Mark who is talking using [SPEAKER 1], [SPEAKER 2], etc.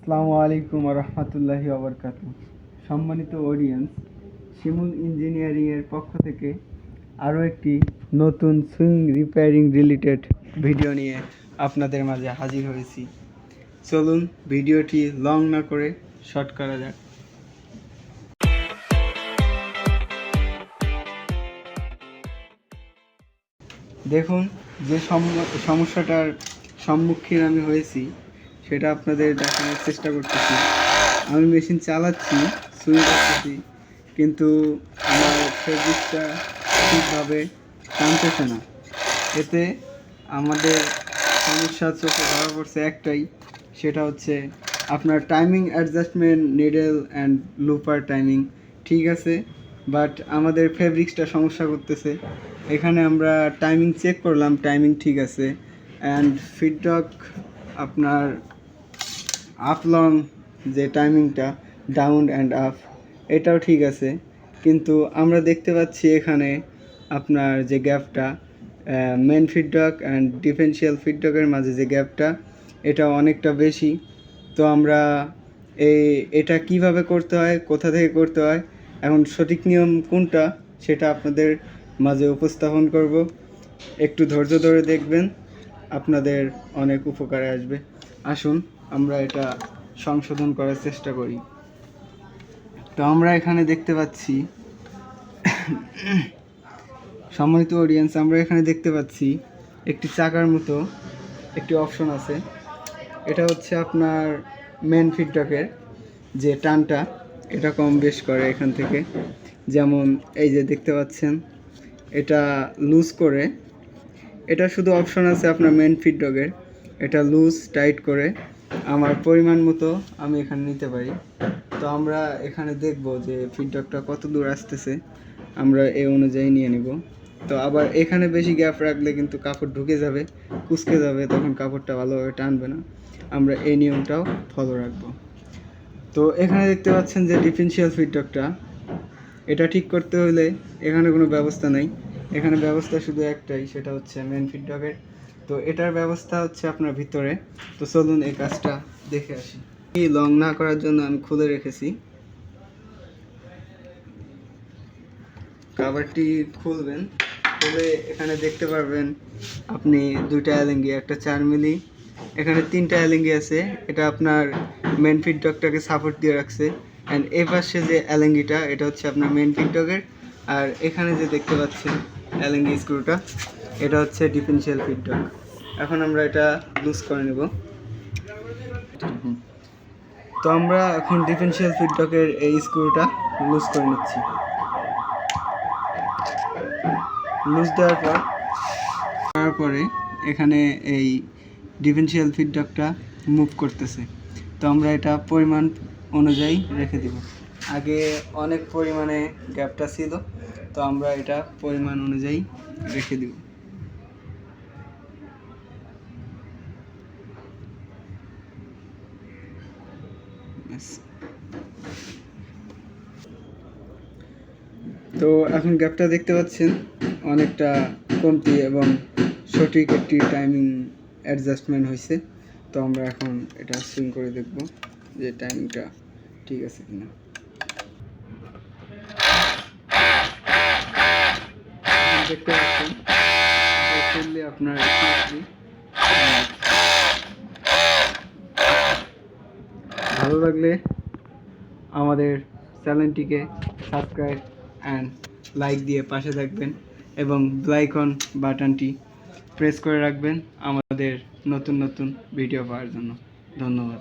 [SPEAKER 1] আসসালামু আলাইকুম রহমতুল্লাহি ওবরকাতু। সম্মানিত অডিয়েন্স, শিমুল ইঞ্জিনিয়ারিংয়ের পক্ষ থেকে আরও একটি নতুন সুইং রিপেয়ারিং রিলেটেড ভিডিও নিয়ে আপনাদের মাঝে হাজির হয়েছি। চলুন ভিডিওটি লং না করে শর্ট করা যাক। দেখুন, যে সমস্যাটার সম্মুখীন আমি হয়েছি সেটা আপনাদের দেখানোর চেষ্টা করতেছি। আমি মেশিন চালাচ্ছি, সুইং করতেছি, কিন্তু আমার ফেব্রিকটা ঠিকভাবে টানতেছে না। এতে আমাদের সমস্যা চোখে ধরা পড়ছে একটাই, সেটা হচ্ছে আপনার timing adjustment, needle and looper timing ঠিক আছে, বাট আমাদের ফেব্রিক্সটা সমস্যা করতেছে। এখানে আমরা টাইমিং চেক করলাম, টাইমিং ঠিক আছে, অ্যান্ড ফিডব্যাক আপনার আপ লং যে টাইমিংটা, ডাউন অ্যান্ড আপ, এটাও ঠিক আছে। কিন্তু আমরা দেখতে পাচ্ছি এখানে আপনার যে গ্যাপটা, মেন ফিডব্যাক অ্যান্ড ডিফারেন্সিয়াল ফিডব্যাকের মাঝে যে গ্যাপটা, এটা অনেকটা বেশি। তো আমরা এটা কিভাবে করতে হয়, কোথা থেকে করতে হয়, এখন সঠিক নিয়ম কোনটা সেটা আপনাদের মাঝে উপস্থাপন করব। একটু ধৈর্য ধরে দেখবেন, আপনাদের অনেক উপকারে আসবে। আসুন আমরা এটা সংশোধন করার চেষ্টা করি। তো আমরা এখানে দেখতে পাচ্ছি, সম্মানিত অডিয়েন্স, আমরা এখানে দেখতে পাচ্ছি একটি চাকার মতো একটি অপশন আছে। এটা হচ্ছে আপনার মেন ফিডব্যাকের যে টানটা, এটা কম বেশ করে এখান থেকে। যেমন এই যে দেখতে পাচ্ছেন, এটা লুজ করে, এটা শুধু অপশন আছে আপনার মেন ফিডব্যাকের, এটা লুজ টাইট করে আমার পরিমাণ মতো আমি এখানে নিতে পারি। তো আমরা এখানে দেখব যে ফিডব্যাকটা কত দূর আসতেছে, আমরা এই অনুযায়ী নিয়ে নিব। তো আবার এখানে বেশি গ্যাপ রাখলে কিন্তু কাপড় ঢুকে যাবে, কুঁচকে যাবে, তখন কাপড়টা ভালোভাবে টানবে না। আমরা এই নিয়মটাও ফলো রাখবো। তো এখানে দেখতে পাচ্ছেন যে ডিফারেন্সিয়াল ফিডব্যাকটা, এটা ঠিক করতে হলে এখানে কোনো ব্যবস্থা নেই, এখানে ব্যবস্থা শুধু একটাই, সেটা হচ্ছে মেন ফিডব্যাকের। তো এটার ব্যবস্থা হচ্ছে আপনার ভিতরে। তো চলুন এই কাজটা দেখে আসি। লং না করার জন্য আমি খুলে রেখেছি। কাভারটি খুলবেন, খুলে এখানে দেখতে পারবেন আপনি দুইটা অ্যালেঙ্গি, একটা 4 মিলি, এখানে 3টা অ্যালেঙ্গি আছে। এটা আপনার মেন ফিডব্যাকটাকে সাপোর্ট দিয়ে রাখছে। অ্যান্ড এই পাশে যে অ্যালেঙ্গিটা, এটা হচ্ছে আপনার মেন ফিডব্যাকের। আর এখানে যে দেখতে পাচ্ছেন অ্যালেঙ্গি স্ক্রুটা, এটা হচ্ছে ডিফারেন্সিয়াল ফিডব্যাক। এখন আমরা এটা লুজ করে নেব। তো আমরা এখন ডিফারেন্সিয়াল ফিডব্যাকের এই স্ক্রুটা লুজ করে নিচ্ছি। লুজ দেওয়ার পরে এখানে এই ডিফারেন্সিয়াল ফিডব্যাকটা মুভ করতেছে। তো আমরা এটা পরিমাণ অনুযায়ী রেখে দেব। আগে অনেক পরিমাণে গ্যাপটা ছিল, তো আমরা এটা পরিমাণ অনুযায়ী রেখে দেব। তো এখন গ্যাপটা দেখতে পাচ্ছেন অনেকটা কমতি এবং সঠিক একটি টাইমিং অ্যাডজাস্টমেন্ট হয়েছে। তো আমরা এখন এটা সুইং করে দেখব যে টাইমিংটা ঠিক আছে কিনা। দেখতে পাচ্ছেন আপনার ভালো লাগলে আমাদের চ্যানেলটিকে সাবস্ক্রাইব অ্যান্ড লাইক দিয়ে পাশে থাকবেন এবং বেল আইকন বাটনটি প্রেস করে রাখবেন আমাদের নতুন নতুন ভিডিও পাওয়ার জন্য। ধন্যবাদ।